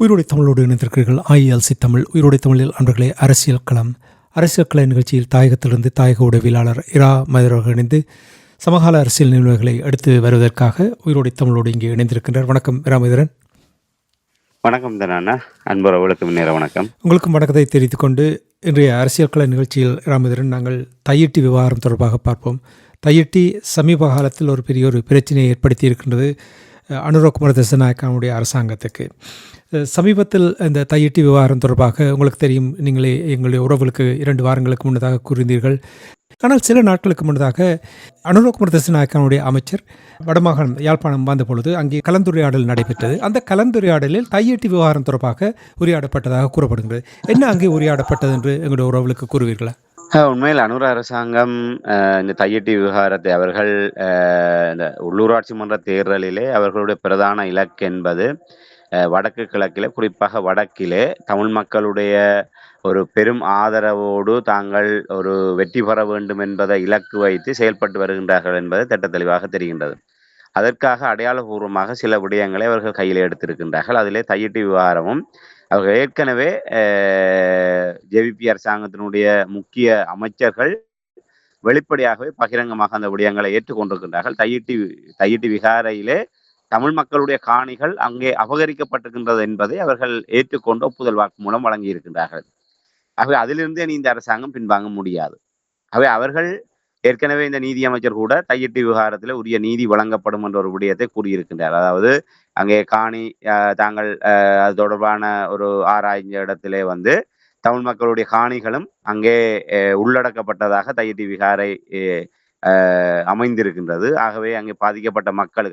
உயிரோடை தமிழோடு இணைந்திருக்கிறீர்கள். IELC தமிழ் உயிரோடை தமிழில் அன்பர்களே, அரசியல் கள நிகழ்ச்சியில் தாயகத்திலிருந்து தாயக உடவியலாளர் இரா மதுரவர்கள் இணைந்து சமகால அரசியல் நிகழ்வுகளை எடுத்து வருவதற்காக உயிரோடை தமிழோடு இங்கே இணைந்திருக்கின்றார். வணக்கம் ராமேந்திரன். வணக்கம் தானா அன்புறவுகளுக்கு நேர வணக்கம். உங்களுக்கும் வணக்கத்தை தெரிவித்துக் கொண்டு இன்றைய அரசியல் கள நிகழ்ச்சியில் ராமேந்திரன், நாங்கள் தையிட்டி விவகாரம் தொடர்பாக பார்ப்போம். தையிட்டி சமீப காலத்தில் ஒரு பெரிய பிரச்சனையை ஏற்படுத்தி இருக்கின்றது அனுரகுமார திசாநாயக்காவுடைய அரசாங்கத்துக்கு. சமீபத்தில் இந்த தையிட்டி விவகாரம் தொடர்பாக உங்களுக்கு தெரியும், நீங்களே எங்களுடைய உறவுகளுக்கு 2 வாரங்களுக்கு முன்னதாக கூறினீர்கள். ஆனால் சில நாட்களுக்கு முன்னதாக அனுரகுமார திசாநாயக்காவுடைய அமைச்சர் வடமாகாணம் யாழ்ப்பாணம் வந்த பொழுது அங்கே கலந்துரையாடல் நடைபெற்றது. அந்த கலந்துரையாடலில் தையிட்டி விவகாரம் தொடர்பாக உரையாடப்பட்டதாக கூறப்படுகிறது. என்ன அங்கே உரையாடப்பட்டது என்று எங்களுடைய உறவுகளுக்கு கூறுவீர்களா? உண்மையில் அனுர அரசாங்கம் இந்த தையிட்டி விவகாரத்தை அவர்கள் இந்த உள்ளூராட்சி மன்ற தேர்தலிலே அவர்களுடைய பிரதான இலக்கு என்பது வடக்கு கிழக்கிலே, குறிப்பாக வடக்கிலே தமிழ் மக்களுடைய ஒரு பெரும் ஆதரவோடு தாங்கள் ஒரு வெற்றி பெற வேண்டும் என்பதை இலக்கு வைத்து செயல்பட்டு வருகின்றார்கள் என்பது திட்டத்தெளிவாக தெரிகின்றது. அதற்காக அடையாளபூர்வமாக சில விடயங்களை அவர்கள் கையில் எடுத்திருக்கின்றார்கள். அதிலே தையிட்டி விவகாரமும், அவர்கள் ஏற்கனவே ஜேவிபி அரசாங்கத்தினுடைய முக்கிய அமைச்சர்கள் வெளிப்படையாகவே பகிரங்கமாக அந்த விடயங்களை ஏற்றுக்கொண்டிருக்கின்றார்கள். தையிட்டி விகாரையிலே தமிழ் மக்களுடைய காணிகள் அங்கே அபகரிக்கப்பட்டிருக்கின்றது என்பதை அவர்கள் ஏற்றுக்கொண்டு ஒப்புதல் வாக்கு மூலம் வழங்கியிருக்கின்றார்கள். ஆகவே அதிலிருந்தே இந்த அரசாங்கம் பின்வாங்க முடியாது. ஆகவே அவர்கள் ஏற்கனவே இந்த நீதி அமைச்சர் கூட தையிட்டி விவகாரத்தில் உரிய நீதி வழங்கப்படும் என்ற ஒரு விடயத்தை கூறியிருக்கின்றார். அதாவது அங்கே காணி தாங்கள் அது தொடர்பான ஒரு ஆராய்ஞ்ச இடத்திலே தமிழ் மக்களுடைய காணிகளும் அங்கே உள்ளடக்கப்பட்டதாக தையிட்டி விகாரை அமைந்திருக்கின்றது. ஆகவே அங்கே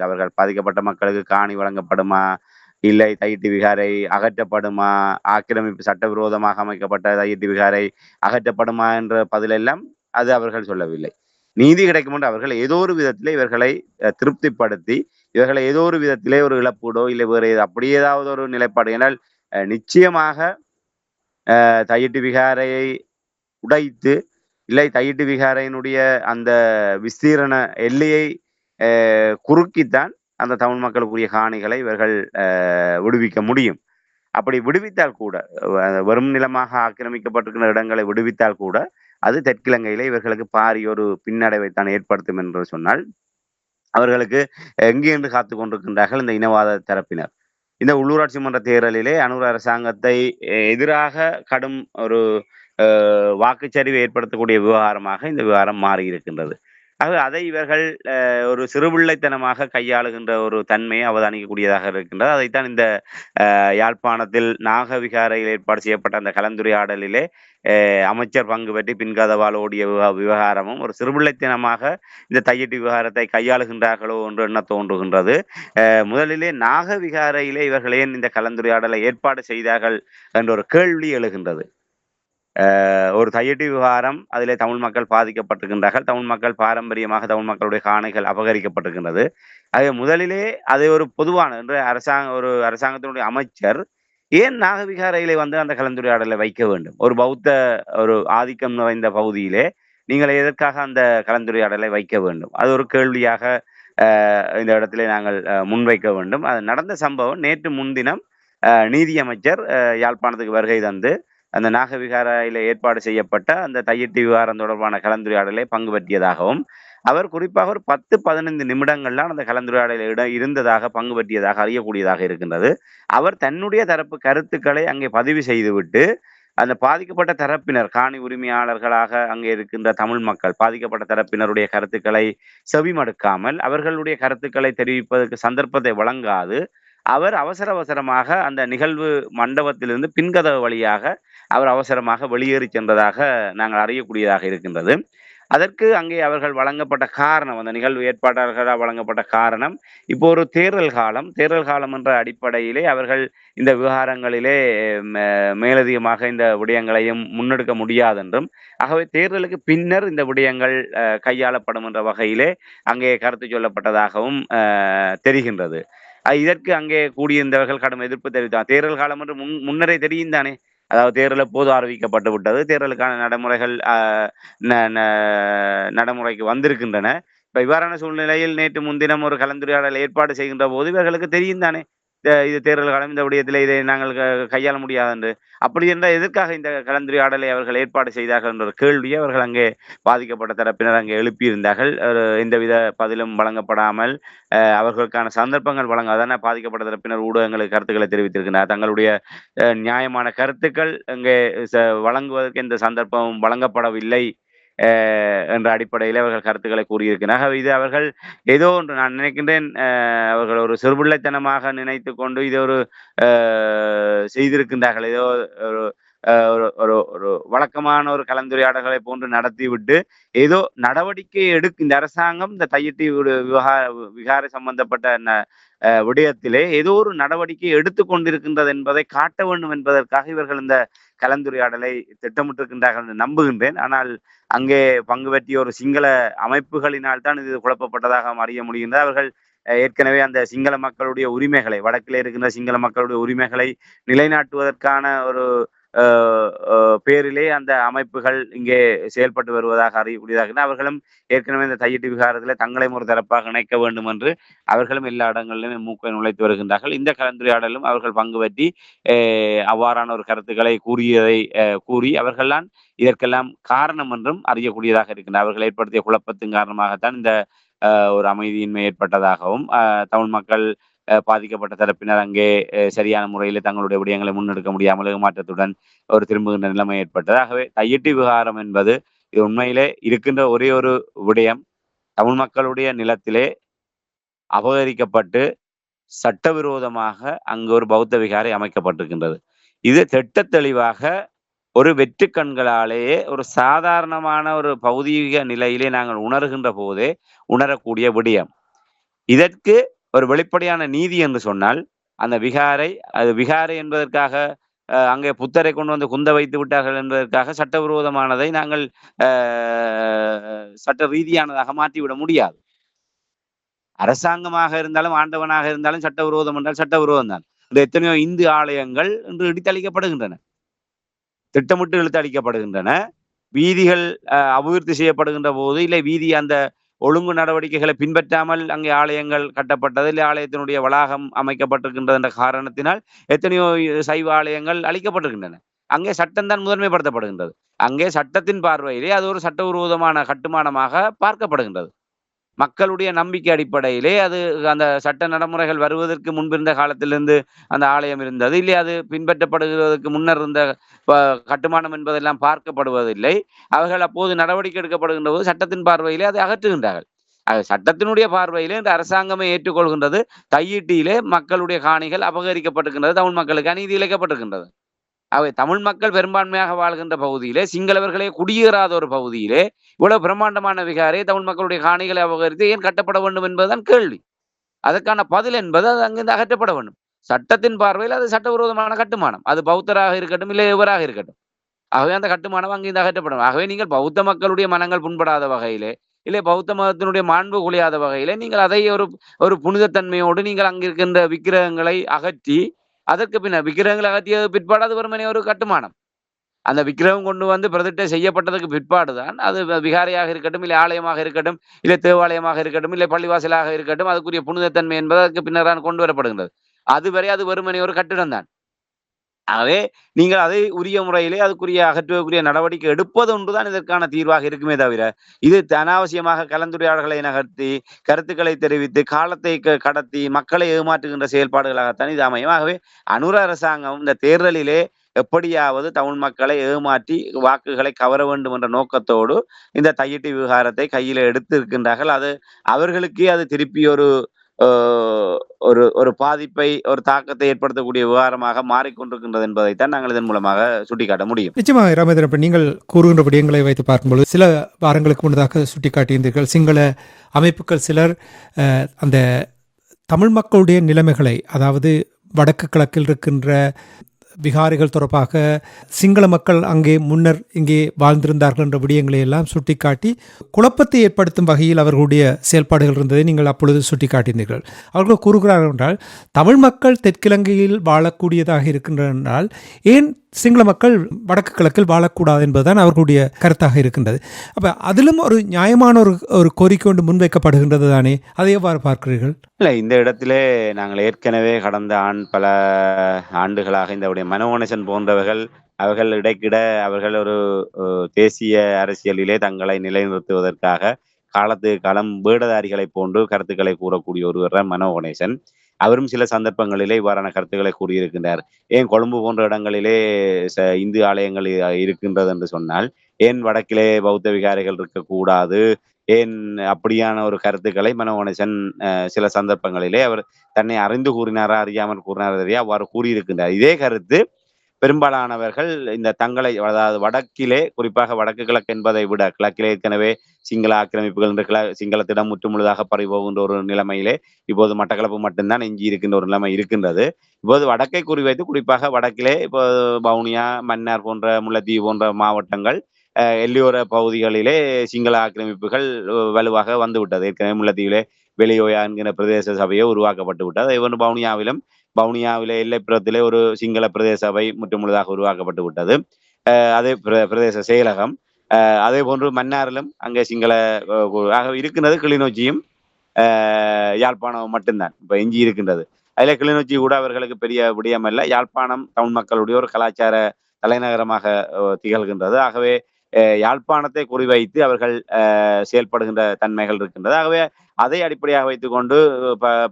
அவர்கள் பாதிக்கப்பட்ட மக்களுக்கு காணி வழங்கப்படுமா, இல்லை தையிட்டி விகாரை அகற்றப்படுமா, ஆக்கிரமிப்பு சட்டவிரோதமாக அமைக்கப்பட்ட தையிட்டி விகாரை அகற்றப்படுமா என்ற பதிலெல்லாம் அது அவர்கள் சொல்லவில்லை. நீதி கிடைக்கும் என்று அவர்கள் ஏதோ ஒரு விதத்திலே இவர்களை திருப்திப்படுத்தி, இவர்களை ஏதோ ஒரு விதத்திலே ஒரு இழப்பீடோ இல்லை வேறு அப்படி ஏதாவது ஒரு நிலைப்பாடு. ஏனால் நிச்சயமாக தையிட்டி விகாரையை உடைத்து, இல்லை தையிட்டி விகாரையினுடைய அந்த விஸ்தீரண எல்லையை குறுக்கித்தான் அந்த தமிழ் மக்களுக்குரிய காணிகளை இவர்கள் விடுவிக்க முடியும். அப்படி விடுவித்தால் கூட, வெறும் நிலமாக ஆக்கிரமிக்கப்பட்டிருக்கிற இடங்களை விடுவித்தால் கூட அது தெற்கிழங்கையிலே இவர்களுக்கு பாரிய ஒரு பின்னடைவைத்தான் ஏற்படுத்தும் என்று சொன்னால், அவர்களுக்கு எங்கே என்று காத்து கொண்டிருக்கின்றார்கள் இந்த இனவாத தரப்பினர். இந்த உள்ளூராட்சி மன்ற தேர்தலிலே அனுர அரசாங்கத்தை எதிராக கடும் ஒரு வாக்குச்சரிவை ஏற்படுத்தக்கூடிய விவகாரமாக இந்த விவகாரம் மாறி இருக்கின்றது. ஆகவே அதை இவர்கள் ஒரு சிறுபிள்ளைத்தனமாக கையாளுகின்ற ஒரு தன்மையை அவதானிக்கக்கூடியதாக இருக்கின்றது. அதைத்தான் இந்த யாழ்ப்பாணத்தில் நாகவிகாரையில் ஏற்பாடு செய்யப்பட்ட அந்த கலந்துரையாடலிலே அமைச்சர் பங்கு பெற்றி பின்கதவால் ஓடிய விவகாரமும் ஒரு சிறுபிள்ளைத்தனமாக இந்த தையிட்டி விவகாரத்தை கையாளுகின்றார்களோ என்று எண்ண தோன்றுகின்றது. முதலிலே நாகவிகாரையிலே இவர்கள் ஏன் இந்த கலந்துரையாடலை ஏற்பாடு செய்தார்கள் என்ற ஒரு கேள்வி எழுகின்றது. ஒரு தையிட்டி விவகாரம், அதிலே தமிழ் மக்கள் பாதிக்கப்பட்டிருக்கின்றார்கள். தமிழ் மக்கள் பாரம்பரியமாக தமிழ் மக்களுடைய காணிகள் அபகரிக்கப்பட்டிருக்கின்றது. அது முதலிலே அதை ஒரு பொதுவான என்று அரசாங்கத்தினுடைய அமைச்சர் ஏன் நாகவிகாரையிலே அந்த கலந்துரையாடலை வைக்க வேண்டும்? ஒரு பௌத்த ஒரு ஆதிக்கம் நிறைந்த பகுதியிலே நீங்கள் எதற்காக அந்த கலந்துரையாடலை வைக்க வேண்டும்? அது ஒரு கேள்வியாக இந்த இடத்திலே நாங்கள் முன்வைக்க வேண்டும். அது நடந்த சம்பவம் நேற்று முன்தினம் நீதி அமைச்சர் யாழ்ப்பாணத்துக்கு வருகை தந்து அந்த நாகவிகாரையில ஏற்பாடு செய்யப்பட்ட அந்த தையிட்டி விவகாரம் தொடர்பான கலந்துரையாடலை பங்கு பற்றியதாகவும், அவர் குறிப்பாக ஒரு 10-15 நிமிடங்கள்லாம் அந்த கலந்துரையாடலில் இருந்ததாக பங்கு பற்றியதாக அறியக்கூடியதாக இருக்கின்றது. அவர் தன்னுடைய தரப்பு கருத்துக்களை அங்கே பதிவு செய்துவிட்டு, அந்த பாதிக்கப்பட்ட தரப்பினர், காணி உரிமையாளர்களாக அங்கே இருக்கின்ற தமிழ் மக்கள் பாதிக்கப்பட்ட தரப்பினருடைய கருத்துக்களை செவிமடுக்காமல், அவர்களுடைய கருத்துக்களை தெரிவிப்பதற்கு சந்தர்ப்பத்தை வழங்காது, அவர் அவசரமாக அந்த நிகழ்வு மண்டபத்திலிருந்து பின்கதவு வழியாக அவர் அவசரமாக வெளியேறி சென்றதாக நாங்கள் அறியக்கூடியதாக இருக்கின்றது. அதற்கு அங்கே அவர்கள் வழங்கப்பட்ட காரணம், அந்த நிகழ்வு ஏற்பாட்டாளர்களால் வழங்கப்பட்ட காரணம், இப்போ ஒரு தேர்தல் காலம். தேர்தல் காலம் என்ற அடிப்படையிலே அவர்கள் இந்த விவகாரங்களிலே மே மேலதிகமாக இந்த விடயங்களையும் முன்னெடுக்க முடியாதென்றும், ஆகவே தேர்தலுக்கு பின்னர் இந்த விடயங்கள் கையாளப்படும் என்ற வகையிலே அங்கே கருத்து சொல்லப்பட்டதாகவும் தெரிகின்றது. இதற்கு அங்கே கூடியிருந்தவர்கள் கடும் எதிர்ப்பு தெரிவித்தார். தேர்தல் காலம் என்று முன்னரே தெரியும் தானே! அதாவது தேர்தல் எப்போது அறிவிக்கப்பட்டு விட்டது. தேர்தலுக்கான நடைமுறைகள் ந ந நடைமுறைக்கு வந்திருக்கின்றன. இப்ப இவ்வாறான சூழ்நிலையில் நேற்று முன்தினம் ஒரு கலந்துரையாடல் ஏற்பாடு செய்கின்ற போது இவர்களுக்கு தெரியும் தானே! இது தேர்தல் காலம். இந்த விடயத்திலே இதை நாங்கள் கையாள முடியாது என்று. அப்படி என்றால் எதற்காக இந்த கலந்துரையாடலை அவர்கள் ஏற்பாடு செய்தார்கள் என்ற ஒரு கேள்வியை அவர்கள் அங்கே பாதிக்கப்பட்ட தரப்பினர் அங்கே எழுப்பியிருந்தார்கள். எந்தவித பதிலும் வழங்கப்படாமல் அவர்களுக்கான சந்தர்ப்பங்கள் வழங்காதன பாதிக்கப்பட்ட தரப்பினர் ஊடகங்களுக்கு கருத்துக்களை தெரிவித்திருக்கிறார். தங்களுடைய நியாயமான கருத்துக்கள் அங்கே வழங்குவதற்கு எந்த சந்தர்ப்பமும் வழங்கப்படவில்லை என்ற அடிப்படையிலே அவர்கள் கருத்துக்களை கூறியிருக்கிறார். இது அவர்கள் ஏதோ ஒன்று நான் நினைக்கின்றேன் அவர்கள் ஒரு சிறுபிள்ளைத்தனமாக நினைத்துக் கொண்டு இதை ஒரு செய்திருக்கின்றார்கள். ஏதோ ஒரு ஒரு ஒரு ஒரு வழக்கமான ஒரு கலந்துரையாடல்களை போன்று நடத்திவிட்டு ஏதோ நடவடிக்கை இந்த அரசாங்கம் இந்த தையிட்டி விகார சம்பந்தப்பட்ட விடயத்திலே ஏதோ ஒரு நடவடிக்கை எடுத்துக் கொண்டிருக்கின்றது என்பதை காட்ட வேண்டும் என்பதற்காக இவர்கள் இந்த கலந்துரையாடலை திட்டமிட்டிருக்கின்றார்கள் என்று நம்புகின்றேன். ஆனால் அங்கே பங்கு பற்றிய ஒரு சிங்கள அமைப்புகளினால் தான் இது குழப்பப்பட்டதாக அறிய முடிகின்றது. அவர்கள் ஏற்கனவே அந்த சிங்கள மக்களுடைய உரிமைகளை, வடக்கிலே இருக்கின்ற சிங்கள மக்களுடைய உரிமைகளை நிலைநாட்டுவதற்கான ஒரு பேரிலே அந்த அமைப்புகள் இங்கே செயல்பட்டு வருவதாக அறியக்கூடியதாக அவர்களும் ஏற்கனவே இந்த தையிட்டு விகாரத்தில் தங்களையும் ஒரு தரப்பாக இணைக்க வேண்டும் என்று அவர்களும் எல்லா இடங்களிலுமே மூக்கை நுழைத்து வருகின்றார்கள். இந்த கலந்துரையாடலும் அவர்கள் பங்கு பற்றி அவ்வாறான ஒரு கருத்துக்களை கூறி அவர்கள்தான் இதற்கெல்லாம் காரணம் என்றும் அறியக்கூடியதாக இருக்கின்றன. அவர்கள் ஏற்படுத்திய குழப்பத்தின் காரணமாகத்தான் இந்த ஒரு அமைதியின்மை ஏற்பட்டதாகவும் தமிழ் மக்கள் பாதிக்கப்பட்ட தரப்பினர் அங்கே சரியான முறையில் தங்களுடைய விடயங்களை முன்னெடுக்க முடியாமல் ஏமாற்றத்துடன் ஒரு திரும்புகின்ற நிலைமை ஏற்பட்டது. ஆகவே தையிட்டு விவகாரம் என்பது இது உண்மையிலே இருக்கின்ற ஒரே ஒரு விடயம். தமிழ் மக்களுடைய நிலத்திலே அபகரிக்கப்பட்டு சட்டவிரோதமாக அங்கு ஒரு பௌத்த விகாரை அமைக்கப்பட்டிருக்கின்றது. இது திட்ட தெளிவாக ஒரு வெற்று கண்களாலேயே ஒரு சாதாரணமான ஒரு பௌதீக நிலையிலே நாங்கள் உணர்கின்ற போதே உணரக்கூடிய விடயம். இதற்கு ஒரு வெளிப்படையான நீதி என்று சொன்னால் அந்த விகாரை என்பதற்காக அங்கே புத்தரை கொண்டு வந்து குந்த வைத்து விட்டார்கள் என்பதற்காக சட்டவிரோதமானதை நாங்கள் சட்ட ரீதியானதாக மாற்றிவிட முடியாது. அரசாங்கமாக இருந்தாலும் ஆண்டவனாக இருந்தாலும் சட்டவிரோதம் என்றால் சட்டவிரோதம் தான். இந்த எத்தனையோ இந்து ஆலயங்கள் இன்று இடித்தளிக்கப்படுகின்றன, திட்டமிட்டு இழுத்தளிக்கப்படுகின்றன. வீதிகள் அபிவிருத்தி செய்யப்படுகின்ற போது இல்லை வீதி அந்த ஒழுங்கு நடவடிக்கைகளை பின்பற்றாமல் அங்கே ஆலயங்கள் கட்டப்பட்டது, இல்லை ஆலயத்தினுடைய வளாகம் அமைக்கப்பட்டிருக்கின்றது என்ற காரணத்தினால் எத்தனையோ சைவ ஆலயங்கள் அழிக்கப்பட்டிருக்கின்றன. அங்கே சட்டம் தான் முதன்மைப்படுத்தப்படுகின்றது. அங்கே சட்டத்தின் பார்வையிலே அது ஒரு சட்டவிரோதமான கட்டுமானமாக பார்க்கப்படுகின்றது. மக்களுடைய நம்பிக்கை அடிப்படையிலே அது அந்த சட்ட நடைமுறைகள் வருவதற்கு முன்பிருந்த காலத்திலிருந்து அந்த ஆலயம் இருந்தது, இல்லை அது பின்பற்றப்படுவதற்கு முன்னர் இருந்த கட்டுமானம் என்பதெல்லாம் பார்க்கப்படுவதில்லை. அவர்கள் அப்போது நடவடிக்கை எடுக்கப்படுகின்ற போது சட்டத்தின் பார்வையிலே அதை அகற்றுகின்றார்கள். சட்டத்தினுடைய பார்வையிலே இந்த அரசாங்கமே ஏற்றுக்கொள்கின்றது, தையிட்டியிலே மக்களுடைய காணிகள் அபகரிக்கப்பட்டிருக்கின்றது, தமிழ் மக்களுக்கு அநீதி இழைக்கப்பட்டிருக்கின்றது. அவை தமிழ் மக்கள் பெரும்பான்மையாக வாழ்கின்ற பகுதியிலே, சிங்களவர்களே குடியேறாத ஒரு பகுதியிலே இவ்வளவு பிரம்மாண்டமான விகாரை தமிழ் மக்களுடைய காணிகளை அபகரித்து ஏன் கட்டப்பட வேண்டும் என்பதுதான் கேள்வி. அதற்கான பதில் என்பது அது அங்கிருந்து அகற்றப்பட வேண்டும். சட்டத்தின் பார்வையில் அது சட்டவிரோதமான கட்டுமானம். அது பௌத்தராக இருக்கட்டும், இல்லை எவராக இருக்கட்டும். ஆகவே அந்த கட்டுமானம் அங்கிருந்து அகற்றப்படும். ஆகவே நீங்கள் பௌத்த மக்களுடைய மனங்கள் புண்படாத வகையிலே, இல்லை பௌத்த மதத்தினுடைய மாண்பு குலையாத வகையிலே நீங்கள் அதை ஒரு புனிதத்தன்மையோடு நீங்கள் அங்கிருக்கின்ற விக்கிரகங்களை அகற்றி, அதற்கு பின்னர் விக்கிரகங்களை அகற்றிய பிற்பாடு அது வெறுமனே ஒரு கட்டுமானம். அந்த விக்கிரகம் கொண்டு வந்து பிரதிஷ்டை செய்யப்பட்டதுக்கு பிற்பாடுதான் அது விகாரையாக இருக்கட்டும், இல்லை ஆலயமாக இருக்கட்டும், இல்லை தேவாலயமாக இருக்கட்டும், இல்லை பள்ளிவாசலாக இருக்கட்டும், அதுக்குரிய புனிதத்தன்மை என்பது அதற்கு பின்னர் தான் கொண்டு வரப்படுகின்றது. அதுவரை அது வெறுமனே ஒரு கட்டிடம் தான். ஆகவே நீங்கள் அதை உரிய முறையிலே அதுக்குரிய அகற்றுவதற்குரிய நடவடிக்கை எடுப்பது ஒன்றுதான் இதற்கான தீர்வாக இருக்குமே தவிர, இது அனாவசியமாக கலந்துரையாடல்களை நகர்த்தி கருத்துக்களை தெரிவித்து காலத்தை கடத்தி மக்களை ஏமாற்றுகின்ற செயல்பாடுகளாகத்தான் இது அமையும். ஆகவே அனுர அரசாங்கம் இந்த தேர்தலிலே எப்படியாவது தமிழ் மக்களை ஏமாற்றி வாக்குகளை கவர வேண்டும் என்ற நோக்கத்தோடு இந்த தையிட்டி விவகாரத்தை கையில எடுத்து இருக்கின்றார்கள். அது அவர்களுக்கே அது திருப்பி ஒரு அ ஒரு ஒரு பாதிப்பை, ஒரு தாக்கத்தை ஏற்படுத்தக்கூடிய விவகாரமாக மாறிக்கொண்டிருக்கின்றது என்பதைத்தான் நாங்கள் இதன் மூலமாக சுட்டிக்காட்ட முடியும். நிச்சயமாக ராமேந்திரன், இப்ப நீங்கள் கூறுகின்ற விடயங்களை வைத்து பார்க்கும்பொழுது சில வாரங்களுக்கு முன்னதாக சுட்டிக்காட்டியிருந்தீர்கள். சிங்கள அமைப்புகள் சிலர் அந்த தமிழ் மக்களுடைய நிலைமைகளை, அதாவது வடக்கு கிழக்கில் இருக்கின்ற விகாரிகள் தொடர்பாக சிங்கள மக்கள் அங்கே முன்னர் இங்கே வாழ்ந்திருந்தார்கள் என்ற விடயங்களை எல்லாம் சுட்டிக்காட்டி குழப்பத்தை ஏற்படுத்தும் வகையில் அவர்களுடைய செயல்பாடுகள் இருந்ததை நீங்கள் அப்பொழுது சுட்டிக்காட்டினீர்கள். அவர்கள் கூறுகிறார்கள் என்றால், தமிழ் மக்கள் தெற்கிழங்கையில் வாழக்கூடியதாக இருக்கின்றனால் ஏன் சிங்கள மக்கள் வடக்கு கிழக்கில் வாழக்கூடாது என்பதுதான் அவர்களுடைய கருத்தாக இருக்கின்றது. அப்போ அதிலும் ஒரு நியாயமான ஒரு கோரிக்கை ஒன்று முன்வைக்கப்படுகின்றது தானே, அதை எவ்வாறு பார்க்கிறீர்கள்? இல்ல, இந்த இடத்திலே நாங்கள் ஏற்கனவே கடந்த பல ஆண்டுகளாக இந்த மனோகணேசன் போன்றவர்கள் அவர்கள் இடைக்கிட அவர்கள் ஒரு தேசிய அரசியலிலே தங்களை நிலைநிறுத்துவதற்காக காலத்துக்கு காலம் வேடதாரிகளைப் போன்று கருத்துக்களை கூறக்கூடிய ஒருவர் தான் மனோகணேசன். அவரும் சில சந்தர்ப்பங்களிலே இவ்வாறான கருத்துக்களை கூறியிருக்கின்றார். ஏன் கொழும்பு போன்ற இடங்களிலே இந்து ஆலயங்கள் இருக்கின்றது என்று சொன்னால், ஏன் வடக்கிலே பௌத்த விகாரைகள் இருக்கக்கூடாது? ஏன் அப்படியான ஒரு கருத்துக்களை மனோகணேசன் சில சந்தர்ப்பங்களிலே அவர் தன்னை அறிந்து கூறினாரா, அறியாமல் கூறினாரா தெரியா, அவ்வாறு கூறியிருக்கின்றார். இதே கருத்து பெரும்பாலானவர்கள் இந்த தங்களை, அதாவது வடக்கிலே, குறிப்பாக வடக்கு கிழக்கு என்பதை விட கிழக்கிலே ஏற்கனவே சிங்கள ஆக்கிரமிப்புகள் என்று சிங்களத்திடம் முற்றுமுழுதாக பறிபோகின்ற ஒரு நிலைமையிலே இப்போது மட்டக்களப்பு மட்டும்தான் எஞ்சி இருக்கின்ற ஒரு நிலைமை இருக்கின்றது. இப்போது வடக்கை குறிவைத்து குறிப்பாக வடக்கிலே இப்போ வவுனியா, மன்னார் போன்ற, முல்லைத்தீவு போன்ற மாவட்டங்கள், எல்லையோர பகுதிகளிலே சிங்கள ஆக்கிரமிப்புகள் வலுவாக வந்துவிட்டது. ஏற்கனவே முல்லைத்தீவிலே வெளியோயா என்கிற பிரதேச சபையை உருவாக்கப்பட்டு விட்டது. அதேபோன்று வவுனியாவிலே எல்லைப்புறத்திலே ஒரு சிங்கள பிரதேச சபை முற்றுமுழுதாக உருவாக்கப்பட்டு விட்டது. அதே பிரதேச செயலகம். அதே போன்று மன்னாரிலும் அங்கே சிங்கள இருக்கின்றது. கிளிநொச்சியும் யாழ்ப்பாணம் மட்டும்தான் இப்ப எஞ்சி இருக்கின்றது. அதுல கிளிநொச்சி கூட அவர்களுக்கு பெரிய விடயம் அல்ல. யாழ்ப்பாணம் தமிழ் மக்களுடைய ஒரு கலாச்சார தலைநகரமாக திகழ்கின்றது. ஆகவே யாழ்ப்பாணத்தை குறிவைத்து அவர்கள் செயல்படுகின்ற தன்மைகள் இருக்கின்றது. ஆகவே அதை அடிப்படையாக வைத்துக்கொண்டு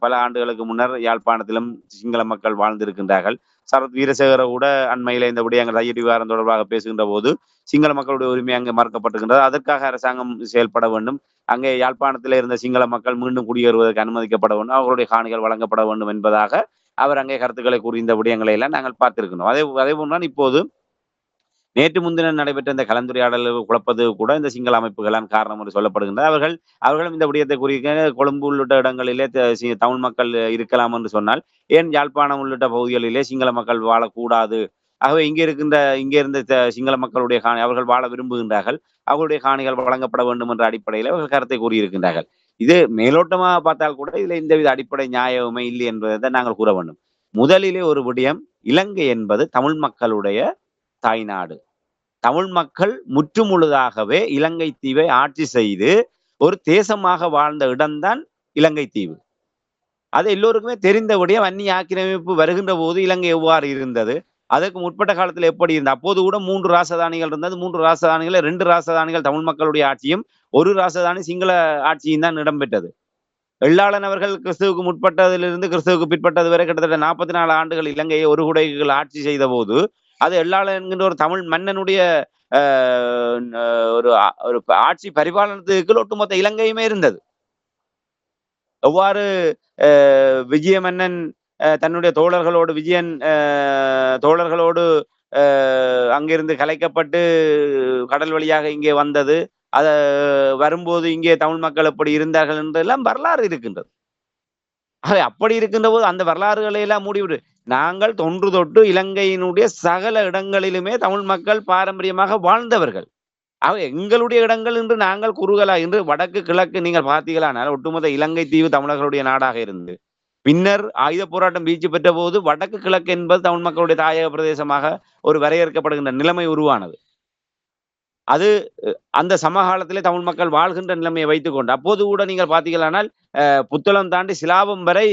பல ஆண்டுகளுக்கு முன்னர் யாழ்ப்பாணத்திலும் சிங்கள மக்கள் வாழ்ந்திருக்கின்றார்கள். சரத் வீரசேகர கூட அண்மையில இந்த விடயங்கள் தையடி விவகாரம் தொடர்பாக பேசுகின்ற போது சிங்கள மக்களுடைய உரிமை அங்கே மறுக்கப்படுகின்றது. அதற்காக அரசாங்கம் செயல்பட வேண்டும். அங்கே யாழ்ப்பாணத்தில் இருந்த சிங்கள மக்கள் மீண்டும் குடியேறுவதற்கு அனுமதிக்கப்பட வேண்டும், அவர்களுடைய காணிகள் வழங்கப்பட வேண்டும் என்பதாக அவர் அங்கே கருத்துக்களை கூறி இந்த விடயங்களை எல்லாம் நாங்கள் பார்த்திருக்கணும். அதே போன்றுதான் இப்போது நேற்று முன்தினம் நடைபெற்ற இந்த கலந்துரையாடல் குழப்பது கூட இந்த சிங்கள அமைப்புகளான் காரணம் என்று சொல்லப்படுகின்றது. அவர்களும் இந்த விடயத்தை குறிக்க கொழும்பு உள்ளிட்ட இடங்களிலே தமிழ் மக்கள் இருக்கலாம் என்று சொன்னால், ஏன் யாழ்ப்பாணம் உள்ளிட்ட பகுதிகளிலே சிங்கள மக்கள் வாழக்கூடாது? ஆகவே இங்கே இருந்த சிங்கள மக்களுடைய காணி அவர்கள் வாழ விரும்புகின்றார்கள், அவர்களுடைய காணிகள் வழங்கப்பட வேண்டும் என்ற அடிப்படையில் அவர்கள் கருத்தை கூறியிருக்கின்றார்கள். இது மேலோட்டமாக பார்த்தால் கூட இதுல எந்தவித அடிப்படை நியாயமே இல்லை என்பதை நாங்கள் கூற வேண்டும். முதலிலே ஒரு விடயம், இலங்கை என்பது தமிழ் மக்களுடைய தாய்நாடு. தமிழ் மக்கள் முற்றுமுழுதாகவே இலங்கை தீவை ஆட்சி செய்து ஒரு தேசமாக வாழ்ந்த இடம்தான் இலங்கை தீவு. அது எல்லோருக்குமே தெரிந்த விடயம். அந்நிய ஆக்கிரமிப்பு வருகின்ற போது இலங்கை எவ்வாறு இருந்தது, அதற்கு முற்பட்ட காலத்தில் எப்படி இருந்தது? அப்போது கூட 3 ராசதானிகள் இருந்தது. 3 ராசதானிகள், 2 ராசதானிகள் தமிழ் மக்களுடைய ஆட்சியும், ஒரு ராசதானி சிங்கள ஆட்சியும் தான் இடம்பெற்றது. வெள்ளாளன் அவர்கள் கிறிஸ்துவுக்கு முற்பட்டதிலிருந்து கிறிஸ்துவுக்கு பிற்பட்டது வரை கிட்டத்தட்ட 44 ஆண்டுகள் இலங்கையை ஒரு குடைகள் ஆட்சி செய்த போது, அது வெள்ளாளன் என்கின்ற ஒரு தமிழ் மன்னனுடைய ஒரு ஒரு ஆட்சி பரிபாலனத்துக்கு ஒட்டுமொத்த இலங்கையுமே இருந்தது. எவ்வாறு விஜய மன்னன் தன்னுடைய விஜயன் தோழர்களோடு அங்கிருந்து கலைக்கப்பட்டு கடல் வழியாக இங்கே வந்தது, அத வரும்போது இங்கே தமிழ் மக்கள் எப்படி இருந்தார்கள் என்றெல்லாம் வரலாறு இருக்கின்றது. அப்படி இருக்கின்ற போது அந்த வரலாறுகளை எல்லாம் மூடிவிடு. நாங்கள் தொன்று தொட்டு இலங்கையினுடைய சகல இடங்களிலுமே தமிழ் மக்கள் பாரம்பரியமாக வாழ்ந்தவர்கள். எங்களுடைய இடங்கள் என்று நாங்கள் குறுகலா இன்று வடக்கு கிழக்கு நீங்கள் பார்த்தீங்களானால் ஒட்டுமொத்த இலங்கை தீவு தமிழர்களுடைய நாடாக இருந்து பின்னர் ஆயுத போராட்டம் வீழ்ச்சி பெற்ற போது வடக்கு கிழக்கு என்பது தமிழ் மக்களுடைய தாயக பிரதேசமாக ஒரு வரையறுக்கப்படுகின்ற நிலைமை உருவானது. அது அந்த சமகாலத்திலே தமிழ் மக்கள் வாழ்கின்ற நிலைமையை வைத்துக் கொண்டு அப்போது கூட நீங்கள் பார்த்தீங்களானால் புத்தளம் தாண்டி சிலாபம் வரை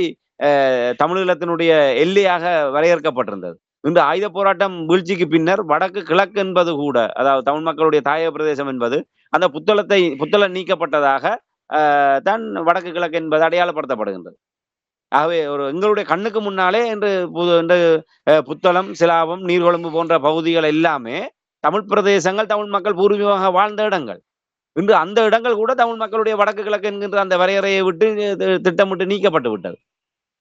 தமிழீழத்தினுடைய எல்லையாக வரையறுக்கப்பட்டிருந்தது. இந்த ஆயுத போராட்டம் வீழ்ச்சிக்கு பின்னர் வடக்கு கிழக்கு என்பது கூட, அதாவது தமிழ் மக்களுடைய தாயக பிரதேசம் என்பது அந்த புத்தளம் நீக்கப்பட்டதாக தான் வடக்கு கிழக்கு என்பது அடையாளப்படுத்தப்படுகின்றது. ஆகவே எங்களுடைய கண்ணுக்கு முன்னாலே இன்று புத்தளம், சிலாபம், நீர்கொழும்பு போன்ற பகுதிகள் எல்லாமே தமிழ் பிரதேசங்கள், தமிழ் மக்கள் பூர்வீகமாக வாழ்ந்த இடங்கள். இன்று அந்த இடங்கள் கூட தமிழ் மக்களுடைய வடக்கு கிழக்கு என்கின்ற அந்த வரையறையை விட்டு திட்டமிட்டு நீக்கப்பட்டு விட்டது.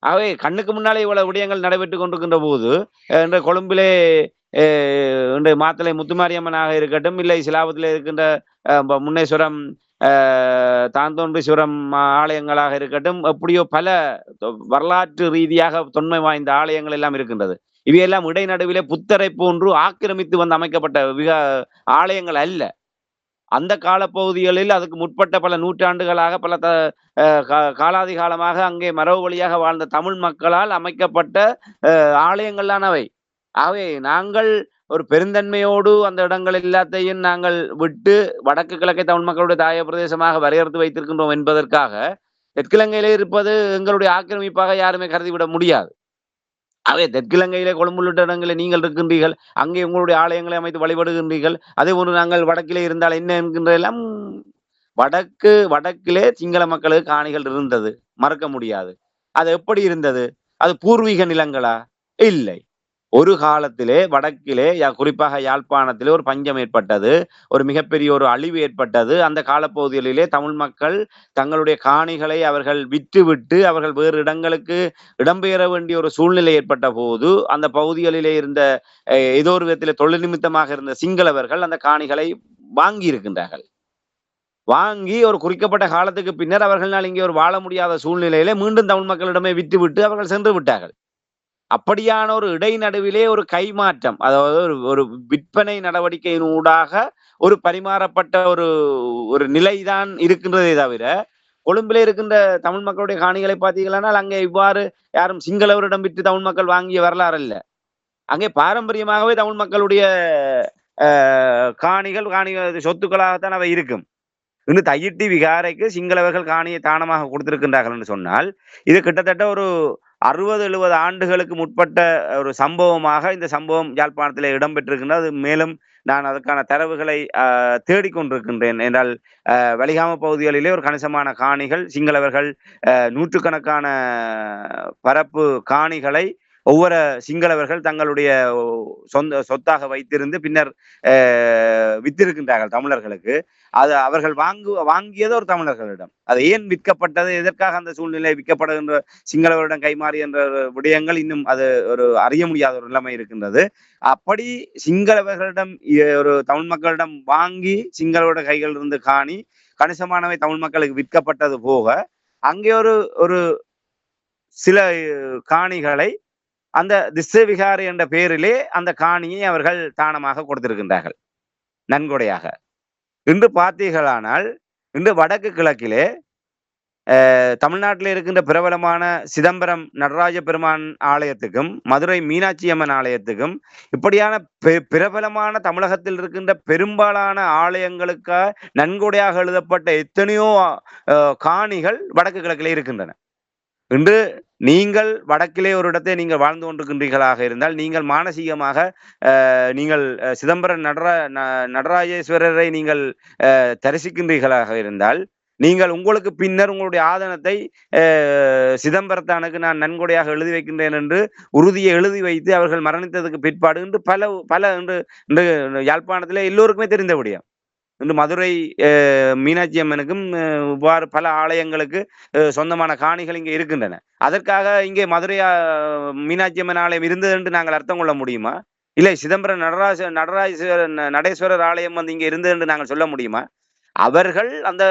ஆகவே கண்ணுக்கு முன்னாலே இவ்வளவு விடயங்கள் நடைபெற்றுக் கொண்டிருக்கின்ற போது, இன்று கொழும்பிலே இன்று மாத்தளை முத்துமாரியம்மனாக இருக்கட்டும், இல்லை சிலாபத்திலே இருக்கின்ற முன்னேஸ்வரம், தாந்தோன்றீஸ்வரம் ஆலயங்களாக இருக்கட்டும், எப்படியோ பல வரலாற்று ரீதியாக தொன்மை வாய்ந்த ஆலயங்கள் எல்லாம் இருக்கின்றது. இவையெல்லாம் இடைநடுவிலே புத்தரை போன்று ஆக்கிரமித்து வந்து அமைக்கப்பட்ட ஆலயங்கள் அல்ல. அந்த காலப்பகுதிகளில் அதுக்கு முற்பட்ட பல நூற்றாண்டுகளாக பல காலாதி காலமாக அங்கே மரபு வழியாக வாழ்ந்த தமிழ் மக்களால் அமைக்கப்பட்ட ஆலயங்கள் அவை. ஆகவே நாங்கள் ஒரு பெருந்தன்மையோடு அந்த இடங்கள் எல்லாத்தையும் நாங்கள் விட்டு வடக்கு கிழக்கை தமிழ் மக்களுடைய தாய பிரதேசமாக வரையறுத்து வைத்திருக்கின்றோம் என்பதற்காக தெற்கிழங்கையிலே இருப்பது எங்களுடைய ஆக்கிரமிப்பாக யாருமே கருதிவிட முடியாது. ஆகவே தெற்கிழங்கையிலே கொழும்பு உள்ளிட்ட இடங்களில் நீங்கள் இருக்கின்றீர்கள், அங்கே உங்களுடைய ஆலயங்களை அமைத்து வழிபடுகின்றீர்கள். அதே போன்று நாங்கள் வடக்கிலே இருந்தால் என்ன என்கின்ற எல்லாம் வடக்கிலே சிங்கள மக்களுக்கு காணிகள் இருந்தது, மறக்க முடியாது. அது எப்படி இருந்தது? அது பூர்வீக நிலங்களா? இல்லை. ஒரு காலத்திலே வடக்கிலே குறிப்பாக யாழ்ப்பாணத்திலே ஒரு பஞ்சம் ஏற்பட்டது. ஒரு மிகப்பெரிய ஒரு அழிவு ஏற்பட்டது. அந்த காலப்பகுதிகளிலே தமிழ் மக்கள் தங்களுடைய காணிகளை அவர்கள் விற்றுவிட்டு அவர்கள் வேறு இடங்களுக்கு இடம்பெயர வேண்டிய ஒரு சூழ்நிலை ஏற்பட்ட போது, அந்த பகுதிகளிலே இருந்த ஏதோ ஒரு விதத்திலே தொழில் நிமித்தமாக இருந்த சிங்களவர்கள் அந்த காணிகளை வாங்கி இருக்கின்றார்கள். வாங்கி ஒரு குறிக்கப்பட்ட காலத்துக்கு பின்னர் அவர்களால் இங்கே ஒரு வாழ முடியாத சூழ்நிலையிலே மீண்டும் தமிழ் மக்களிடமே விற்றுவிட்டு அவர்கள் சென்று விட்டார்கள். அப்படியான ஒரு இடைநடுவிலே ஒரு கைமாற்றம், அதாவது ஒரு விற்பனை நடவடிக்கையினூடாக ஒரு பரிமாறப்பட்ட ஒரு நிலைதான் இருக்கின்றதே தவிர, கொழும்பிலே இருக்கின்ற தமிழ் மக்களுடைய காணிகளை பார்த்தீர்களானால் அங்கே இவ்வாறு யாரும் சிங்களவரிடம் விற்று தமிழ் மக்கள் வாங்கிய வரலாறு அல்ல. அங்கே பாரம்பரியமாகவே தமிழ் மக்களுடைய காணிகள் சொத்துக்களாகத்தான் அவை இருக்கும். இன்று தையிட்டி விகாரைக்கு சிங்களவர்கள் காணியை தானமாக கொடுத்திருக்கின்றார்கள் என்று சொன்னால், இது கிட்டத்தட்ட ஒரு 60-70 ஆண்டுகளுக்கு முற்பட்ட ஒரு சம்பவமாக இந்த சம்பவம் யாழ்ப்பாணத்திலே இடம்பெற்றிருக்கின்றது. மேலும் நான் அதற்கான தரவுகளை தேடிக்கொண்டிருக்கின்றேன். என்றால் வலிகாம பகுதிகளிலே ஒரு கணிசமான காணிகள் சிங்களவர்கள் நூற்றுக்கணக்கான பரப்பு காணிகளை ஒவ்வொரு சிங்களவர்கள் தங்களுடைய சொத்தாக வைத்திருந்து பின்னர் வித்திருக்கின்றார்கள் தமிழர்களுக்கு. அது அவர்கள் வாங்கியது ஒரு தமிழர்களிடம். அது ஏன் விற்கப்பட்டது, எதற்காக அந்த சூழ்நிலை விற்கப்படுகின்ற சிங்களவரிடம் கைமாறி என்ற விடயங்கள் இன்னும் அது ஒரு அறிய முடியாத ஒரு நிலைமை இருக்கின்றது. அப்படி சிங்களவர்களிடம் ஒரு தமிழ் மக்களிடம் வாங்கி சிங்களவருடைய கைகளில் இருந்து காணி கணிசமானவை தமிழ் மக்களுக்கு விற்கப்பட்டது போக, அங்கே ஒரு சில காணிகளை அந்த திஸ்ஸவிகாரை என்ற பெயரிலே அந்த காணியை அவர்கள் தானமாக கொடுத்திருக்கின்றார்கள், நன்கொடையாக. இன்று பார்த்தீர்களானால் இன்று வடக்கு கிழக்கிலே தமிழ்நாட்டில் இருக்கின்ற பிரபலமான சிதம்பரம் நடராஜ பெருமான் ஆலயத்துக்கும் மதுரை மீனாட்சி அம்மன் ஆலயத்துக்கும் இப்படியான பிரபலமான தமிழகத்தில் இருக்கின்ற பெரும்பாலான ஆலயங்களுக்கு நன்கொடையாக எழுதப்பட்ட எத்தனையோ காணிகள் வடக்கு கிழக்கிலே இருக்கின்றன. இன்று நீங்கள் வடக்கிலே ஒரு இடத்தை நீங்கள் வாழ்ந்து கொண்டிருக்கின்றீர்களாக இருந்தால், நீங்கள் மானசீகமாக நீங்கள் சிதம்பரம் நடராஜேஸ்வரரை நீங்கள் தரிசிக்கின்றீர்களாக இருந்தால், நீங்கள் உங்களுக்கு பின்னர் உங்களுடைய ஆதனத்தை சிதம்பரத்தானுக்கு நான் நன்கொடையாக எழுதி வைக்கின்றேன் என்று உறுதியை எழுதி வைத்து அவர்கள் மரணித்ததுக்கு பிற்பாடு இன்று பல இன்று யாழ்ப்பாணத்திலே எல்லோருக்குமே தெரிந்தபடியா இன்று மதுரை மீனாட்சி அம்மனுக்கும் இவ்வாறு பல ஆலயங்களுக்கு சொந்தமான காணிகள் இங்கே இருக்கின்றன. அதற்காக இங்கே மதுரை மீனாட்சி அம்மன் ஆலயம் இருந்தது என்று நாங்கள் அர்த்தம் கொள்ள முடியுமா? இல்லை சிதம்பரம் நடேஸ்வரர் ஆலயம் வந்து இங்கே இருந்தது என்று நாங்கள் சொல்ல முடியுமா? அவர்கள் அந்த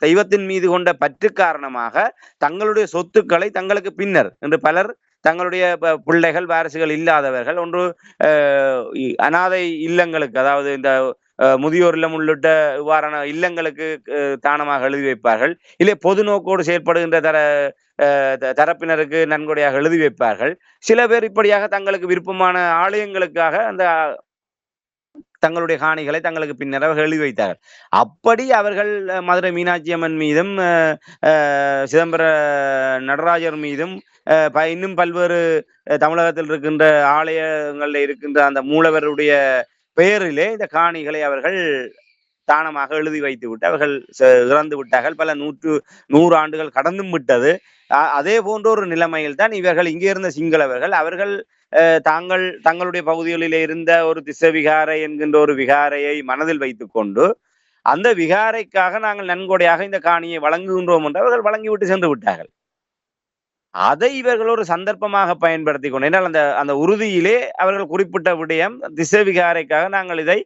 தெய்வத்தின் மீது கொண்ட பற்று காரணமாக தங்களுடைய சொத்துக்களை தங்களுக்கு பின்னர் என்று பலர் தங்களுடைய பிள்ளைகள் வாரிசுகள் இல்லாதவர்கள் ஒன்று அனாதை இல்லங்களுக்கு, அதாவது இந்த முதியோர் இல்லம் உள்ளிட்ட இவ்வாறான இல்லங்களுக்கு தானமாக எழுதி வைப்பார்கள். இல்லை பொது நோக்கோடு செயற்படுகின்ற தரப்பினருக்கு நன்கொடையாக எழுதி வைப்பார்கள். சில பேர் இப்படியாக தங்களுக்கு விருப்பமான ஆலயங்களுக்காக அந்த தங்களுடைய காணிகளை தங்களுக்கு பின்னர் அவர்கள் எழுதி வைத்தார்கள். அப்படி அவர்கள் மதுரை மீனாட்சி அம்மன் மீதும் சிதம்பர நடராஜர் மீதும் இன்னும் பல்வேறு தமிழகத்தில் இருக்கின்ற ஆலயங்கள்ல இருக்கின்ற அந்த மூலவருடைய பெயரிலே இந்த காணிகளை அவர்கள் தானமாக எழுதி வைத்து விட்டு அவர்கள் இறந்து விட்டார்கள். பல 100 ஆண்டுகள் கடந்தும் விட்டது. அதே போன்ற ஒரு நிலைமையில் தான் இவர்கள் இங்கே இருந்த சிங்களவர்கள் அவர்கள் தங்களுடைய பகுதிகளிலே இருந்த ஒரு திஸ்ஸவிகாரை என்கின்ற ஒரு விகாரையை மனதில் வைத்துக் கொண்டு அந்த விகாரைக்காக நாங்கள் நன்கொடையாக இந்த காணியை வழங்குகின்றோம் என்று அவர்கள் வழங்கிவிட்டு சென்று விட்டார்கள். அதை இவர்கள் ஒரு சந்தர்ப்பமாக பயன்படுத்திக் கொண்டு, ஏன்னால் அந்த அந்த உறுதியிலே அவர்கள் குறிப்பிட்ட விடயம் திசை விகாரைக்காக நாங்கள் இதை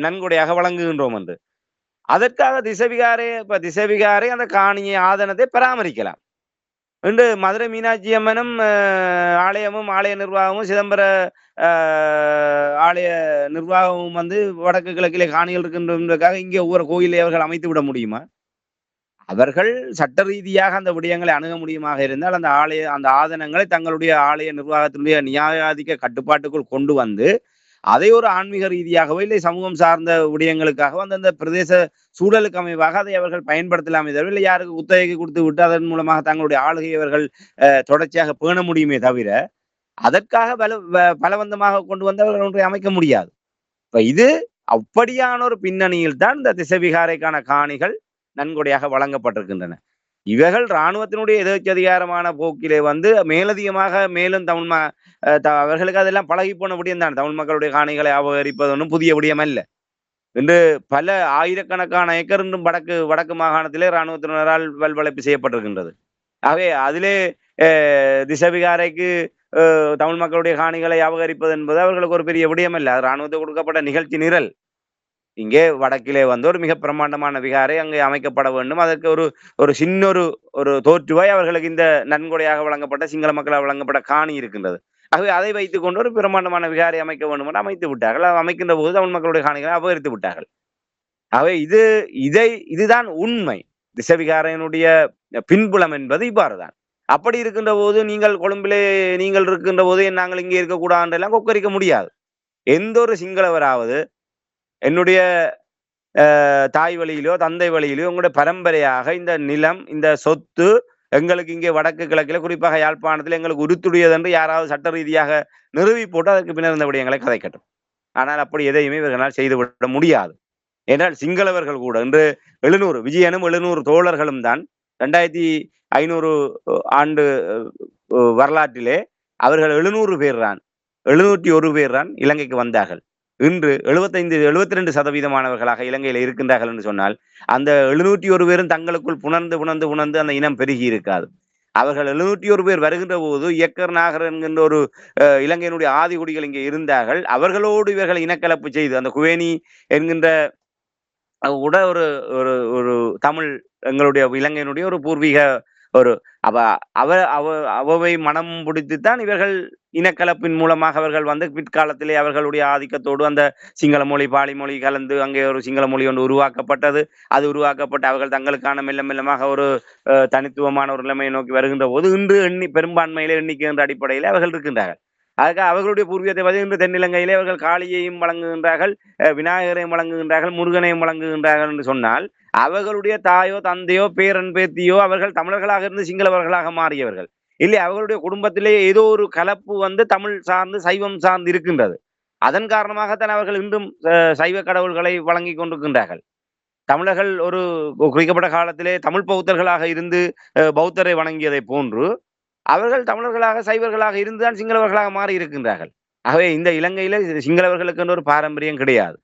நன்கொடையாக வழங்குகின்றோம் என்று. அதற்காக திசை விகாரை அந்த காணியை ஆதனத்தை பராமரிக்கலாம் என்று மதுரை மீனாட்சி அம்மனும் ஆலயமும் ஆலய நிர்வாகமும் சிதம்பர ஆலய நிர்வாகமும் வந்து வடக்கு கிழக்கிலே காணிகள் இருக்கின்றதற்காக இங்கே ஒவ்வொரு கோயிலை அவர்கள் அமைத்து விட முடியுமா? அவர்கள் சட்ட ரீதியாக அந்த விடயங்களை அணுக முடியுமாக இருந்தால் அந்த ஆதனங்களை தங்களுடைய ஆலய நிர்வாகத்தினுடைய நியாயாதிக்க கட்டுப்பாட்டுக்குள் கொண்டு வந்து அதை ஒரு ஆன்மீக ரீதியாகவோ இல்லை சமூகம் சார்ந்த விடயங்களுக்காகவோ அந்தந்த பிரதேச சூழலுக்கு அமைவாக அதை அவர்கள் பயன்படுத்தலாமே தவிர இல்லை யாருக்கு குத்தகைக்கு கொடுத்து விட்டு அதன் மூலமாக தங்களுடைய ஆளுகை அவர்கள் தொடர்ச்சியாக பேண முடியுமே தவிர அதற்காக பலவந்தமாக கொண்டு வந்து அவர்கள் ஒன்றை அமைக்க முடியாது. இப்ப இது அப்படியான ஒரு பின்னணியில் தான் இந்த திசைவிகாரைக்கான காணிகள் நன்கொடையாக வழங்கப்பட்டிருக்கின்றன. இவைகள் இராணுவத்தினுடைய எதேச்சதிகாரமான போக்கிலே வந்து மேலதிகமாக மேலும் அவர்களுக்கு அதெல்லாம் பழகி போன விடயம் தான். தமிழ் மக்களுடைய காணிகளை அபகரிப்பது ஒன்றும் புதிய விடயம் அல்ல. இன்று பல ஆயிரக்கணக்கான ஏக்கர் இன்றும் வடக்கு மாகாணத்திலே இராணுவத்தினரால் வல்வளைப்பு செய்யப்பட்டிருக்கின்றது. ஆகவே அதிலே திசைவிகாரைக்கு தமிழ் மக்களுடைய காணிகளை அபகரிப்பது என்பது அவர்களுக்கு ஒரு பெரிய விடயம் அல்ல. இராணுவத்துக்கு கொடுக்கப்பட்ட நிகழ்ச்சி நிரல். இங்கே வடக்கிலே வந்து ஒரு மிக பிரம்மாண்டமான விகாரை அங்கே அமைக்கப்பட வேண்டும். அதற்கு ஒரு சின்ன ஒரு தோற்றுவாய் அவர்களுக்கு இந்த நன்கொடையாக வழங்கப்பட்ட சிங்கள மக்களால் வழங்கப்பட்ட காணி இருக்கின்றது. ஆகவே அதை வைத்துக் கொண்டு ஒரு பிரம்மாண்டமான விகாரை அமைக்க வேண்டும் என்று அமைத்து விட்டார்கள். அமைக்கின்ற போது தமிழ் மக்களுடைய காணிகளை அபகரித்து விட்டார்கள். ஆகவே இதுதான் உண்மை. திசைவிகாரையினுடைய பின்புலம் என்பது இவ்வாறுதான். அப்படி இருக்கின்ற போது நீங்கள் கொழும்பிலே நீங்கள் இருக்கின்ற போது நாங்கள் இங்கே இருக்கக்கூடாது என்றெல்லாம் கொக்கரிக்க முடியாது. எந்த ஒரு சிங்களவராவது என்னுடைய தாய் வழியிலோ தந்தை வழியிலோ உங்களுடைய பரம்பரையாக இந்த நிலம் இந்த சொத்து எங்களுக்கு இங்கே வடக்கு கிழக்கில் குறிப்பாக யாழ்ப்பாணத்தில் எங்களுக்கு உறுத்துடையது என்று யாராவது சட்ட ரீதியாக நிறுவி போட்டு அதற்கு பின்னர் இந்த விடயங்களை கதைக்கட்டும். ஆனால் அப்படி எதையுமே இவர்களால் செய்துவிட முடியாது. ஏனால் சிங்களவர்கள் கூட இன்று 700 விஜயனும் 700 தோழர்களும் தான் 2500 ஆண்டு வரலாற்றிலே அவர்கள் 700 பேர் தான் 701 பேர் தான் இலங்கைக்கு வந்தார்கள். இன்று 72% இலங்கையில் இருக்கின்றார்கள் என்று சொன்னால் அந்த 701 பேரும் தங்களுக்குள் புணர்ந்து அந்த இனம் பெருகி இருக்காது. அவர்கள் 701 பேர் வருகின்ற போது இயக்கர் நாகர் என்கின்ற ஒரு இலங்கையினுடைய ஆதிகுடிகள் இங்கே இருந்தார்கள். அவர்களோடு இவர்கள் இனக்கலப்பு செய்து அந்த குவேனி என்கின்ற கூட ஒரு தமிழ் எங்களுடைய இலங்கையினுடைய ஒரு பூர்வீக ஒரு அவை மனம் பிடித்துத்தான் இவர்கள் இனக்கலப்பின் மூலமாக அவர்கள் வந்து பிற்காலத்திலே அவர்களுடைய ஆதிக்கத்தோடு அந்த சிங்கள மொழி பாலி மொழி கலந்து அங்கே ஒரு சிங்கள மொழி ஒன்று உருவாக்கப்பட்டது. அது உருவாக்கப்பட்டு அவர்கள் தங்களுக்கான மெல்லமாக ஒரு தனித்துவமான ஒரு நிலைமையை நோக்கி வருகின்ற போது இன்று பெரும்பான்மையிலே எண்ணிக்கின்ற அடிப்படையில் அவர்கள் இருக்கின்றார்கள். அதுக்காக அவர்களுடைய பூர்வீகத்தை பதிவு தென்னிலங்கையிலே அவர்கள் காளியையும் வழங்குகின்றார்கள், விநாயகரையும் வழங்குகின்றார்கள், முருகனையும் வழங்குகின்றார்கள் என்று சொன்னால் அவர்களுடைய தாயோ தந்தையோ பேரன் பேத்தியோ அவர்கள் தமிழர்களாக இருந்து சிங்களவர்களாக மாறியவர்கள் இல்லை. அவர்களுடைய குடும்பத்திலே ஏதோ ஒரு கலப்பு வந்து தமிழ் சார்ந்து சைவம் சார்ந்து இருக்கின்றது. அதன் காரணமாகத்தான் அவர்கள் இன்றும் சைவ கடவுள்களை வழங்கி கொண்டிருக்கின்றார்கள். தமிழர்கள் ஒரு குறிக்கப்பட்ட காலத்திலே தமிழ் பௌத்தர்களாக இருந்து பௌத்தரை வணங்கியதை போன்று அவர்கள் தமிழர்களாக சைவர்களாக இருந்துதான் சிங்களவர்களாக மாறி இருக்கின்றார்கள். ஆகவே இந்த இலங்கையில சிங்களவர்களுக்கு ஒரு பாரம்பரியம் கிடையாது.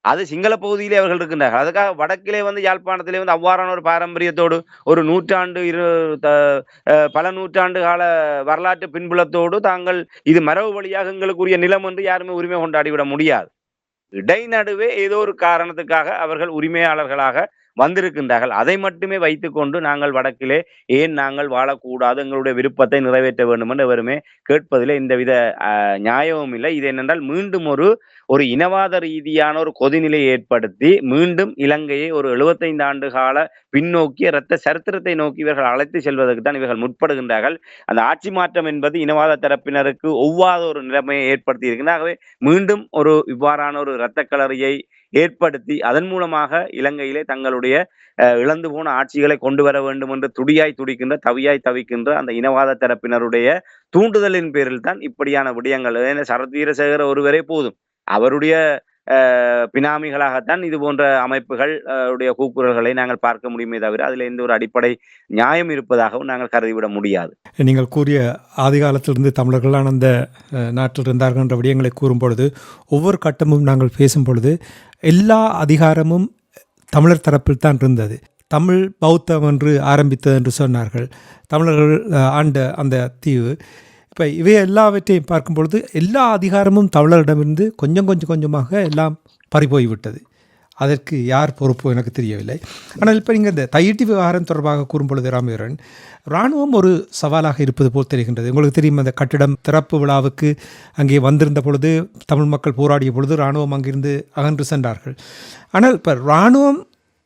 அது சிங்கள பகுதியிலே அவர்கள் இருக்கின்றார்கள். அதுக்காக வடக்கிலே வந்து யாழ்ப்பாணத்திலே வந்து அவ்வாறான ஒரு பாரம்பரியத்தோடு ஒரு பல நூற்றாண்டு கால வரலாற்று பின்புலத்தோடு தாங்கள் இது மரபு வழியாக எங்களுக்குரிய நிலம் என்று யாருமே உரிமை கொண்டாடிவிட முடியாது. இடைநடுவே ஏதோ ஒரு காரணத்துக்காக அவர்கள் உரிமையாளர்களாக வந்திருக்கின்றார்கள். அதை மட்டுமே வைத்துக்கொண்டு நாங்கள் வடக்கிலே ஏன் நாங்கள் வாழக்கூடாது, எங்களுடைய விருப்பத்தை நிறைவேற்ற வேண்டும் என்று எவருமே கேட்பதிலே எந்தவித நியாயமும் இல்லை. இது என்னென்றால் மீண்டும் ஒரு இனவாத ரீதியான ஒரு கொதிநிலையை ஏற்படுத்தி மீண்டும் இலங்கையை ஒரு 75 ஆண்டு கால பின்னோக்கிய இரத்த சரித்திரத்தை நோக்கி இவர்கள் அழைத்து செல்வதற்கு தான் இவர்கள் முற்படுகின்றார்கள். அந்த ஆட்சி மாற்றம் என்பது இனவாத தரப்பினருக்கு ஒவ்வாத ஒரு நிலைமையை ஏற்படுத்தி இருக்கின்றார். ஆகவே மீண்டும் இவ்வாறான ஒரு இரத்த களரியை ஏற்படுத்தி அதன் மூலமாக இலங்கையிலே தங்களுடைய இழந்து போன ஆட்சிகளை கொண்டு வர வேண்டும் என்று தவியாய் தவிக்கின்ற அந்த இனவாத தரப்பினருடைய தூண்டுதலின் பேரில் தான் இப்படியான விடயங்கள். சரத் வீரசேகர ஒருவரே போதும், அவருடைய பினாமிகளாகத்தான் இது போன்ற அமைப்புகள் உடைய கூக்குரல்களை நாங்கள் பார்க்க முடியுமே தவிர அதில் எந்த ஒரு அடிப்படை நியாயம் இருப்பதாகவும் நாங்கள் கருதிவிட முடியாது. நீங்கள் கூறிய ஆதி காலத்திலிருந்து தமிழர்களான அந்த நாட்டில் இருந்தார்கள் என்ற விடயங்களை கூறும் பொழுது ஒவ்வொரு கட்டமும் நாங்கள் பேசும் பொழுது எல்லா அதிகாரமும் தமிழர் தரப்பில் தான் இருந்தது. தமிழ் பௌத்தம் என்று ஆரம்பித்தது என்று சொன்னார்கள். தமிழர்கள் ஆண்ட அந்த தீவு. இப்போ இவை எல்லாவற்றையும் பார்க்கும் பொழுது எல்லா அதிகாரமும் தமிழரிடமிருந்து கொஞ்சம் கொஞ்சமாக எல்லாம் பறிபோய்விட்டது. அதற்கு யார் பொறுப்பு எனக்கு தெரியவில்லை. ஆனால் இப்போ நீங்கள் இந்த தையிட்டி விவகாரம் தொடர்பாக கூறும்பொழுது ராமேஸ்வரன், இராணுவம் ஒரு சவாலாக இருப்பது போல் தெரிகின்றது. உங்களுக்கு தெரியும், அந்த கட்டிடம் திறப்பு விழாவுக்கு அங்கே வந்திருந்த பொழுது தமிழ் மக்கள் போராடிய பொழுது இராணுவம் அங்கிருந்து அகன்று சென்றார்கள். ஆனால் இப்போ இராணுவம்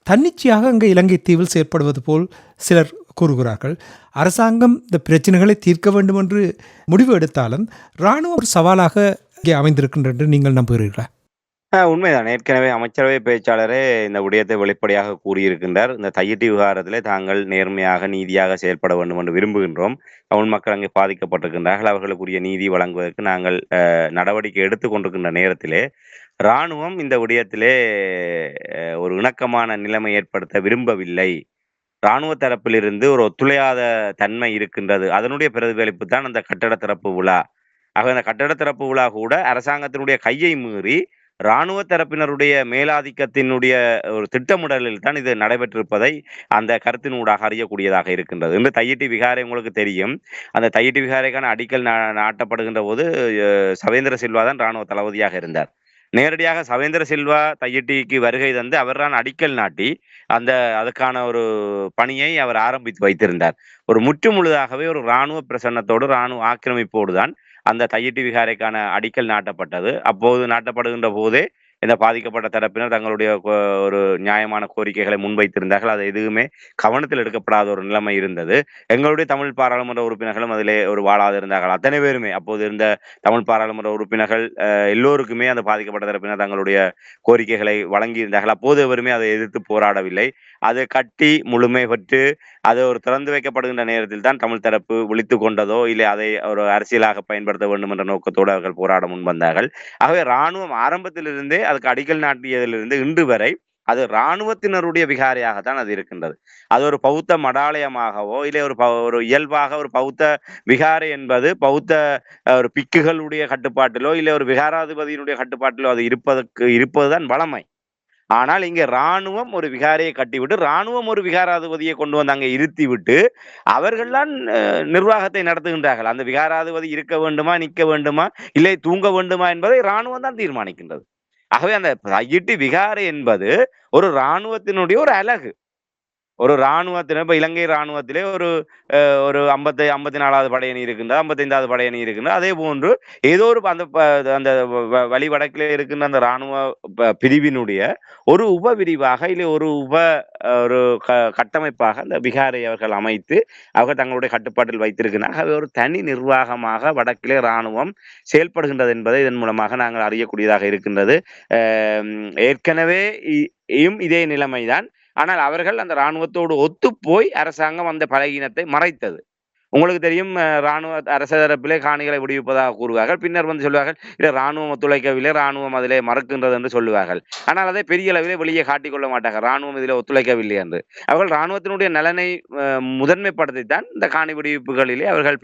தன்னிச்சையாக அங்கே இலங்கை தீவில் செயற்படுவது போல் சிலர் கூறுகிறார்கள். அரசாங்கம் இந்த பிரச்சனைகளை தீர்க்க வேண்டும் என்று முடிவு எடுத்தாலும் இராணுவம் ஒரு சவாலாக இங்கே அமைந்திருக்கின்றது என்று நீங்கள் நம்புகிறீர்களா? உண்மைதான். ஏற்கனவே அமைச்சரவை பேச்சாளரே இந்த விடயத்தை வெளிப்படையாக கூறியிருக்கின்றார். இந்த தையிட்டி விவகாரத்திலே தாங்கள் நேர்மையாக, நீதியாக செயல்பட வேண்டும் என்று விரும்புகின்றோம். தமிழ் மக்கள் அங்கே பாதிக்கப்பட்டிருக்கின்றார்கள். அவர்களுக்குரிய நீதி வழங்குவதற்கு நாங்கள் நடவடிக்கை எடுத்துக் கொண்டிருக்கின்ற நேரத்திலே, இராணுவம் இந்த விடயத்திலே ஒரு இணக்கமான நிலைமை ஏற்படுத்த விரும்பவில்லை. இராணுவ தரப்பிலிருந்து ஒரு ஒத்துழையாத தன்மை இருக்கின்றது. அதனுடைய பிரதிபலிப்பு தான் அந்த கட்டட திறப்பு விழா. ஆக அந்த கட்டட திறப்பு விழா கூட அரசாங்கத்தினுடைய கையை மீறி இராணுவ தரப்பினருடைய மேலாதிக்கத்தினுடைய ஒரு திட்டமிடலில் தான் இது நடைபெற்றிருப்பதை அந்த கருத்தினூடாக அறியக்கூடியதாக இருக்கின்றது. இன்று தையிட்டி விகாரை உங்களுக்கு தெரியும். அந்த தையிட்டி விகாரைக்கான அடிக்கல் நாட்டப்படுகின்ற போது சவேந்திர சில்வா தான் இராணுவ தளபதியாக இருந்தார். நேரடியாக சவேந்திர சில்வா தையிட்டிக்கு வருகை தந்து அவர்தான் அடிக்கல் நாட்டி அதுக்கான ஒரு பணியை அவர் ஆரம்பித்து வைத்திருந்தார். ஒரு முற்றுமுழுதாகவே ஒரு இராணுவ பிரசன்னத்தோடு, இராணுவ ஆக்கிரமிப்போடு தான் அந்த தையிட்டி விகாரைக்கான அடிக்கல் நாட்டப்பட்டது. அப்போது நாட்டப்படுகின்ற போதே இந்த பாதிக்கப்பட்ட தரப்பினர் தங்களுடைய ஒரு நியாயமான கோரிக்கைகளை முன்வைத்திருந்தார்கள். அது எதுவுமே கவனத்தில் எடுக்கப்படாத ஒரு நிலைமை இருந்தது. எங்களுடைய தமிழ் பாராளுமன்ற உறுப்பினர்களும் அதிலே ஒரு வாழாது இருந்தார்கள். அத்தனை பேருமே அப்போது இருந்த தமிழ் பாராளுமன்ற உறுப்பினர்கள் எல்லோருக்குமே அந்த பாதிக்கப்பட்ட தரப்பினர் தங்களுடைய கோரிக்கைகளை வழங்கியிருந்தார்கள். அப்போது எவருமே அதை எதிர்த்து போராடவில்லை. அது கட்டி முழுமை பெற்று அது ஒரு திறந்து வைக்கப்படுகின்ற நேரத்தில் தான் தமிழ் தரப்பு விழித்துக் கொண்டதோ, இல்லை அதை ஒரு அரசியலாக பயன்படுத்த வேண்டும் என்ற நோக்கத்தோடு அவர்கள் போராட முன்வந்தார்கள். ஆகவே இராணுவம் ஆரம்பத்திலிருந்தே அதுக்கு அடிக்கல் நாட்டியதிலிருந்து இன்று வரை அது இராணுவத்தினருடைய விகாரையாகத்தான் அது இருக்கின்றது. அது ஒரு பௌத்த மடாலயமாகவோ, இல்லை ஒரு இயல்பாக ஒரு பௌத்த விகாரை என்பது பௌத்த ஒரு பிக்குகளுடைய கட்டுப்பாட்டிலோ, இல்லை ஒரு விகாராதிபதியினுடைய கட்டுப்பாட்டிலோ அது இருப்பதுதான் வளமை. ஆனால் இங்க இராணுவம் ஒரு விகாரையை கட்டிவிட்டு, இராணுவம் ஒரு விகாராதிபதியை கொண்டு வந்து அங்கே இருத்தி விட்டு அவர்கள்தான் நிர்வாகத்தை நடத்துகின்றார்கள். அந்த விகாராதிபதி இருக்க வேண்டுமா, நிற்க வேண்டுமா, இல்லை தூங்க வேண்டுமா என்பதை இராணுவம் தான் தீர்மானிக்கின்றது. ஆகவே அந்த தையிட்டி விகாரை என்பது ஒரு இராணுவத்தினுடைய ஒரு அலகு. ஒரு இராணுவத்தினர் இப்ப இலங்கை இராணுவத்திலே ஒரு ஒரு 54வது படையணி இருக்கின்றது, 55வது படையணி இருக்கின்றது. அதே போன்று ஏதோ ஒரு அந்த வழி வடக்கிலே இருக்கின்ற அந்த இராணுவ பிரிவினுடைய ஒரு உபபிரிவாக, இல்லை ஒரு கட்டமைப்பாக அந்த விகாரை அவர்கள் அமைத்து அவர்கள் தங்களுடைய கட்டுப்பாட்டில் வைத்திருக்கிறார்கள். அது ஒரு தனி நிர்வாகமாக வடக்கிலே இராணுவம் செயல்படுகின்றது என்பதை இதன் மூலமாக நாங்கள் அறியக்கூடியதாக இருக்கின்றது. ஏற்கனவே இதே நிலைமைதான். ஆனால் அவர்கள் அந்த இராணுவத்தோடு ஒத்துப்போய் அரசாங்கம் அந்த பலகீனத்தை மறைத்தது. உங்களுக்கு தெரியும், இராணுவ அரச தரப்பிலே காணிகளை விடுவிப்பதாக கூறுவார்கள். பின்னர் வந்து சொல்வார்கள், இல்லை இராணுவம் ஒத்துழைக்கவில்லை, இராணுவம் அதிலே மறுக்கின்றது என்று சொல்லுவார்கள். ஆனால் அதை பெரிய அளவிலே வெளியே காட்டிக்கொள்ள மாட்டார்கள், இராணுவம் இதிலே ஒத்துழைக்கவில்லை என்று. அவர்கள் இராணுவத்தினுடைய நலனை முதன்மைப்படுத்தித்தான் இந்த காணி விடுவிப்புகளிலே அவர்கள்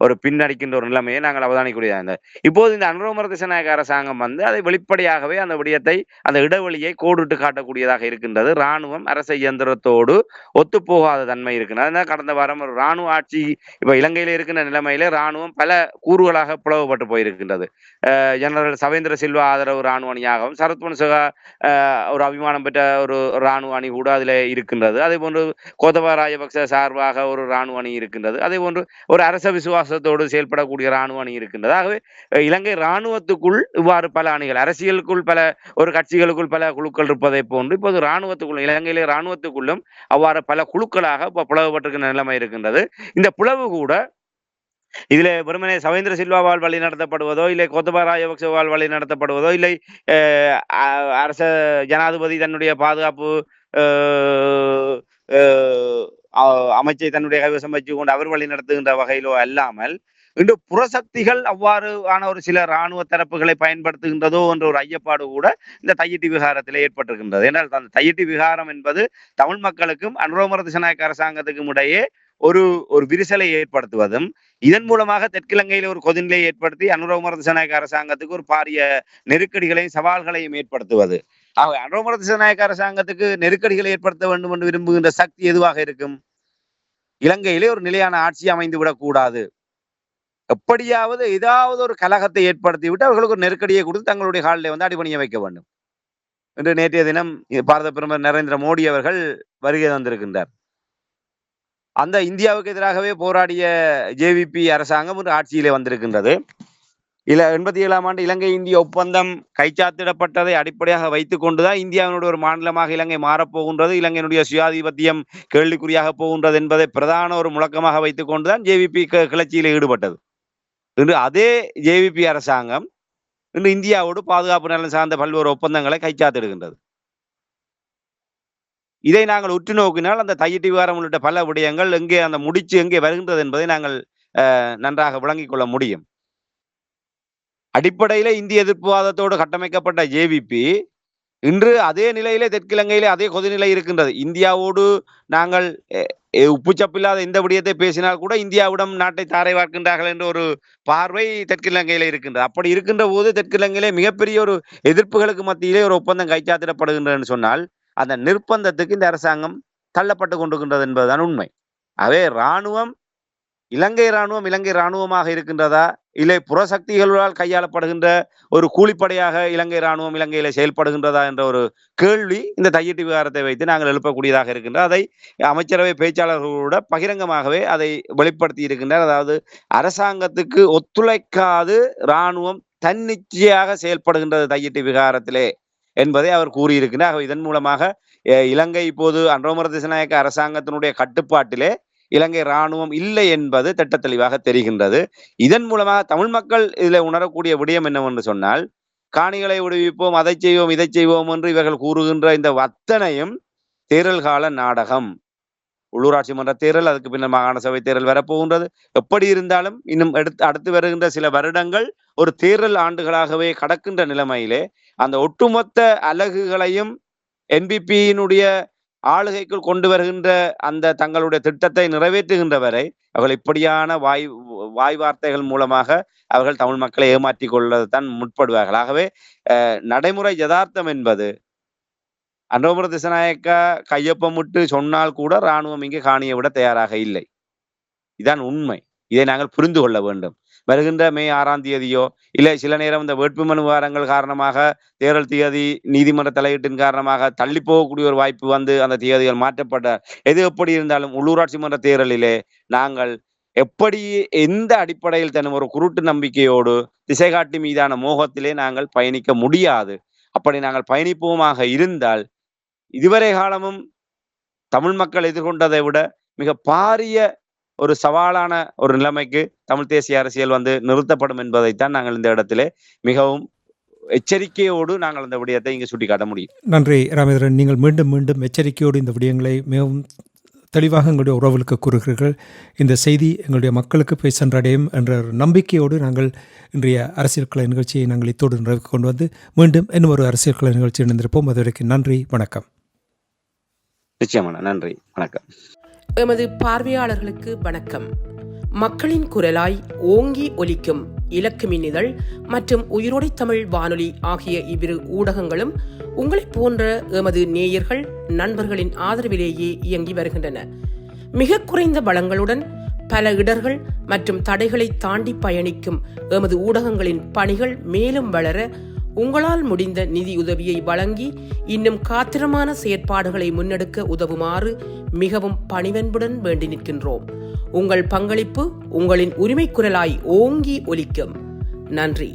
ஒரு பின்னடிக்கின்ற ஒரு நிலைமையை நாங்கள் அவதானிக்கூடியதாக இருந்தது. இப்போது இந்த அனுரகுமார திசாநாயக்க அரசாங்கம் வந்து அதை வெளிப்படையாகவே அந்த விடயத்தை, அந்த இடைவெளியை கோடிட்டு காட்டக்கூடியதாக இருக்கின்றது. இராணுவம் அரச இயந்திரத்தோடு ஒத்துப்போகாத தன்மை இருக்கின்றது. கடந்த வாரம் ஒரு இராணுவ ஆட்சி இப்ப இலங்கையில இருக்கின்ற நிலைமையில இராணுவம் பல கூறுகளாக பிளவுபட்டு போயிருக்கின்றது. ஜெனரல் சவேந்திர சில்வா ஆதரவு இராணுவ அணியாகவும், சரத் பொன்சேகா ஒரு அபிமானம் பெற்ற ஒரு இராணுவ அணி கூட அதில் இருக்கின்றது. அதே போன்று கோத்தபய ராஜபக்ச சார்பாக ஒரு இராணுவ அணி இருக்கின்றது. அதே போன்று ஒரு அரச விசுவாசத்தோடு செயல்படக்கூடிய இராணுவ அணி இருக்கின்றது. ஆகவே இலங்கை இராணுவத்துக்குள் இவ்வாறு பல அணிகள், அரசியலுக்குள் பல ஒரு கட்சிகளுக்குள் பல குழுக்கள் இருப்பதை போன்று இப்போது இராணுவத்துக்குள், இலங்கையிலே இராணுவத்துக்குள்ளும் அவ்வாறு பல குழுக்களாக இப்ப பிளவுபட்டிருக்கிற நிலைமை இருக்கின்றது. இந்த பிளவு கூட இதுல வெறுமனே சவேந்திர சில்வாவால் வழி நடத்தப்படுவதோ, இல்லை கோத்தபய ராஜபக்சவால் வழி நடத்தப்படுவதோ, இல்லை அரச ஜனாதிபதி தன்னுடைய பாதுகாப்பு அமைச்சை தன்னுடைய கைவசம் வச்சு கொண்டு அவர் வழி நடத்துகின்ற வகையிலோ அல்லாமல், இன்று புறசக்திகள் அவ்வாறு ஆன ஒரு சில இராணுவ தரப்புகளை பயன்படுத்துகின்றதோ என்ற ஒரு ஐயப்பாடு கூட இந்த தையிட்டி விகாரத்தில் ஏற்பட்டிருக்கின்றது. என்றால் அந்த தையிட்டி விகாரம் என்பது தமிழ் மக்களுக்கும் அனுரகுமார திசாநாயக்க அரசாங்கத்துக்கும் இடையே ஒரு விரிசலை ஏற்படுத்துவதும், இதன் மூலமாக தெற்கிலங்கையில் ஒரு கொதிநிலையை ஏற்படுத்தி அனுரகுமார திசாநாயக்க அரசாங்கத்துக்கு ஒரு பாரிய நெருக்கடிகளையும் சவால்களையும் ஏற்படுத்துவது. ஆகவே அனுரகுமார திசாநாயக்க அரசாங்கத்துக்கு நெருக்கடிகளை ஏற்படுத்த வேண்டும் என்று விரும்புகின்ற சக்தி எதுவாக இருக்கும்? இலங்கையிலே ஒரு நிலையான ஆட்சி அமைந்து விடக்கூடாது, எப்படியாவது ஏதாவது ஒரு கலகத்தை ஏற்படுத்தி விட்டு அவர்களுக்கு ஒரு நெருக்கடியை கொடுத்து தங்களுடைய காலிலே வந்து அடிபணிய வைக்க வேண்டும் என்று நேற்றைய தினம் பாரத பிரதமர் நரேந்திர மோடி அவர்கள் வருகை தந்திருக்கின்றார். அந்த இந்தியாவுக்கு எதிராகவே போராடிய ஜேவிபி அரசாங்கம் ஒரு ஆட்சியிலே வந்திருக்கின்றது. 87ஆம் ஆண்டு இலங்கை இந்திய ஒப்பந்தம் கைச்சாத்திடப்பட்டதை அடிப்படையாக வைத்துக் கொண்டுதான் இந்தியாவினுடைய ஒரு மாநிலமாக இலங்கை மாறப்போகின்றது, இலங்கையினுடைய சுயாதிபத்தியம் கேள்விக்குறியாக போகின்றது என்பதை பிரதான ஒரு முழக்கமாக வைத்துக் கொண்டுதான் ஜேவிபி கிளர்ச்சியில் ஈடுபட்டது. இன்று அதே ஜேவிபி அரசாங்கம் இன்று இந்தியாவோடு பாதுகாப்பு நலன் சார்ந்த பல்வேறு ஒப்பந்தங்களை கைச்சாத்திடுகின்றது. இதை நாங்கள் உற்று நோக்கினால் அந்த தையிட்டு விவகாரம் உள்ளிட்ட பல விடயங்கள் எங்கே அந்த முடிச்சு எங்கே வருகின்றது என்பதை நாங்கள் நன்றாக விளங்கிக் கொள்ள முடியும். அடிப்படையில இந்திய எதிர்ப்புவாதத்தோடு கட்டமைக்கப்பட்ட ஜேவிபி இன்று அதே நிலையிலே தெற்கிழங்கையிலே அதே கொதிநிலை இருக்கின்றது. இந்தியாவோடு நாங்கள் உப்புச்சப்பில்லாத இந்த விடயத்தை பேசினால் கூட இந்தியாவிடம் நாட்டை தாரை வார்க்கின்றார்கள் என்ற ஒரு பார்வை தெற்கிழங்கையில இருக்கின்றது. அப்படி இருக்கின்ற போது தெற்கிழங்கையிலே மிகப்பெரிய ஒரு எதிர்ப்புகளுக்கு மத்தியிலே ஒரு ஒப்பந்தம் கைச்சாத்திடப்படுகின்றது சொன்னால் அந்த நிர்பந்தத்துக்கு இந்த அரசாங்கம் தள்ளப்பட்டு கொண்டிருக்கின்றது என்பதுதான் உண்மை. அதே இலங்கை இராணுவமாக இருக்கின்றதா, இல்லை புறசக்திகளால் கையாளப்படுகின்ற ஒரு கூலிப்படையாக இலங்கை இராணுவம் இலங்கையில செயல்படுகின்றதா என்ற ஒரு கேள்வி இந்த தையிட்டு விவகாரத்தை வைத்து நாங்கள் எழுப்பக்கூடியதாக இருக்கின்ற அதை அமைச்சரவை பேச்சாளர்களோட பகிரங்கமாகவே அதை வெளிப்படுத்தி இருக்கின்றார். அதாவது அரசாங்கத்துக்கு ஒத்துழைக்காது இராணுவம் தன்னிச்சையாக செயல்படுகின்றது தையிட்டு விவகாரத்திலே என்பதை அவர் கூறியிருக்கிறார். இதன் மூலமாக இலங்கை இப்போது அனுரகுமார திசாநாயக்க அரசாங்கத்தினுடைய கட்டுப்பாட்டிலே இலங்கை இராணுவம் இல்லை என்பது திட்ட தெளிவாக தெரிகின்றது. இதன் மூலமாக தமிழ் மக்கள் இதில் உணரக்கூடிய விடயம் என்னவென்று சொன்னால், காணிகளை விடுவிப்போம், அதை செய்வோம், இதை செய்வோம் என்று இவர்கள் கூறுகின்ற இந்த அத்தனையும் தேர்தல் கால நாடகம். உள்ளூராட்சி மன்ற தேர்தல், அதுக்கு பின்னர் மாகாண சபை தேர்தல் வரப்போகின்றது. எப்படி இருந்தாலும் இன்னும் அடுத்து வருகின்ற சில வருடங்கள் ஒரு தேர்தல் ஆண்டுகளாகவே கடக்கின்ற நிலைமையிலே அந்த ஒட்டுமொத்த அலகுகளையும் என்பிபியினுடைய ஆளுகைக்குள் கொண்டு வருகின்ற அந்த தங்களுடைய திட்டத்தை நிறைவேற்றுகின்ற வரை அவர்கள் இப்படியான வாய் வார்த்தைகள் மூலமாக அவர்கள் தமிழ் மக்களை ஏமாற்றிக் கொள்ளத்தான் முற்படுவார்கள். ஆகவே நடைமுறை யதார்த்தம் என்பது அனுரகுமார திசாநாயக்க கையொப்பமிட்டு சொன்னால் கூட இராணுவம் இங்கே காணியை விட தயாராக இல்லை. இதான் உண்மை. இதை நாங்கள் புரிந்து கொள்ள வேண்டும். வருகின்ற மே 6ஆம் தேதியோ இல்லை சில நேரம் இந்த வேட்புமனு விவகாரங்கள் காரணமாக தேர்தல் தேதி நீதிமன்ற தலையீட்டின் காரணமாக தள்ளி போகக்கூடிய ஒரு வாய்ப்பு வந்து அந்த தேதிகள் மாற்றப்பட்ட எது எப்படி இருந்தாலும் உள்ளூராட்சி மன்ற தேர்தலிலே நாங்கள் எப்படி எந்த அடிப்படையில் தன்னும் ஒரு குருட்டு நம்பிக்கையோடு திசைகாட்டி மீதான மோகத்திலே நாங்கள் பயணிக்க முடியாது. அப்படி நாங்கள் பயணிப்போமாக இருந்தால் இதுவரை காலமும் தமிழ் மக்கள் எதிர்கொண்டதை விட மிக பாரிய ஒரு சவாலான ஒரு நிலைமைக்கு தமிழ் தேசிய அரசியல் வந்து நிறுத்தப்படும் என்பதைத்தான் நாங்கள் இந்த இடத்திலே மிகவும் எச்சரிக்கையோடு நாங்கள் அந்த விடயத்தை இங்கு சுட்டிக்காட்ட முடியும். நன்றி ராமேந்திரன். நீங்கள் மீண்டும் மீண்டும் எச்சரிக்கையோடு இந்த விடயங்களை மிகவும் தெளிவாக எங்களுடைய உறவுகளுக்கு கூறுகிறீர்கள். இந்த செய்தி எங்களுடைய மக்களுக்கு போய் சென்றடையும் என்ற ஒரு நம்பிக்கையோடு நாங்கள் இன்றைய அரசியல் கலை நிகழ்ச்சியை நாங்கள் இத்தோடு நிறைவுக்கு கொண்டு வந்து மீண்டும் இன்னும் ஒரு அரசியல் கலை நிகழ்ச்சி இணைந்திருப்போம். அதுவரைக்கும் நன்றி, வணக்கம். நிச்சயமான நன்றி, வணக்கம். எமது பார்வையாளர்களுக்கு வணக்கம். மக்களின் குரலாய் ஓங்கி ஒலிக்கும் இலக்கு மின்னிதழ் மற்றும் உயிரோடை தமிழ் வானொலி ஆகிய இவ்விரு ஊடகங்களும் உங்களைப் போன்ற எமது நேயர்கள் நண்பர்களின் ஆதரவிலேயே இயங்கி வருகின்றன. மிக குறைந்த பலங்களுடன் பல இடர்கள் மற்றும் தடைகளை தாண்டி பயணிக்கும் எமது ஊடகங்களின் பணிகள் மேலும் வளர உங்களால் முடிந்த நிதி உதவியை வழங்கி இன்னும் காத்திரமான செயற்பாடுகளை முன்னெடுக்க உதவுமாறு மிகவும் பணிவன்புடன் வேண்டி நிற்கின்றோம். உங்கள் பங்களிப்பு உங்களின் உரிமை குரலாய் ஓங்கி ஒலிக்கும். நன்றி.